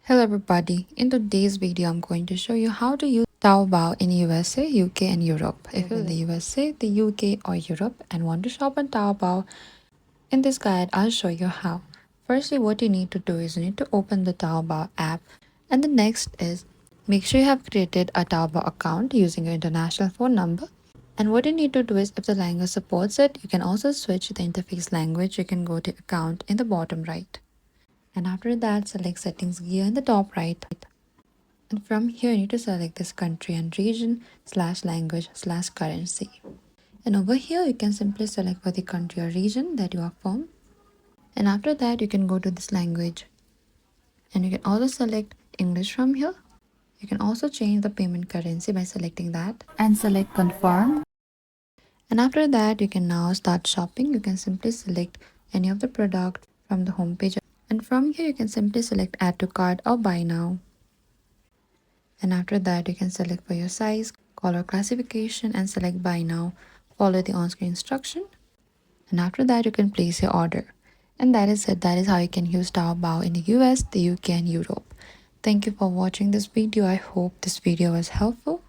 Hello everybody, in today's video I'm going to show you how to use Taobao in USA, UK and Europe. If you're in the USA, the UK or Europe and want to shop on Taobao, in this guide I'll show you how. Firstly, what you need to do is you need to open the Taobao app, and the next is make sure you have created a Taobao account using your international phone number. And what you need to do is if the language supports it, you can also switch the interface language. You can go to account in the bottom right. And after that, select settings gear in the top right. And from here, you need to select this country and region slash language slash currency. And over here, you can simply select for the country or region that you are from. And after that, you can go to this language. And you can also select English from here. You can also change the payment currency by selecting that and select confirm. And after that, you can now start shopping. You can simply select any of the product from the home page. And from here, you can simply select add to cart or buy now. And after that, you can select for your size, color classification and select buy now. Follow the on-screen instruction. And after that, you can place your order. And that is it. That is how you can use Taobao in the US, the UK and Europe. Thank you for watching this video. I hope this video was helpful.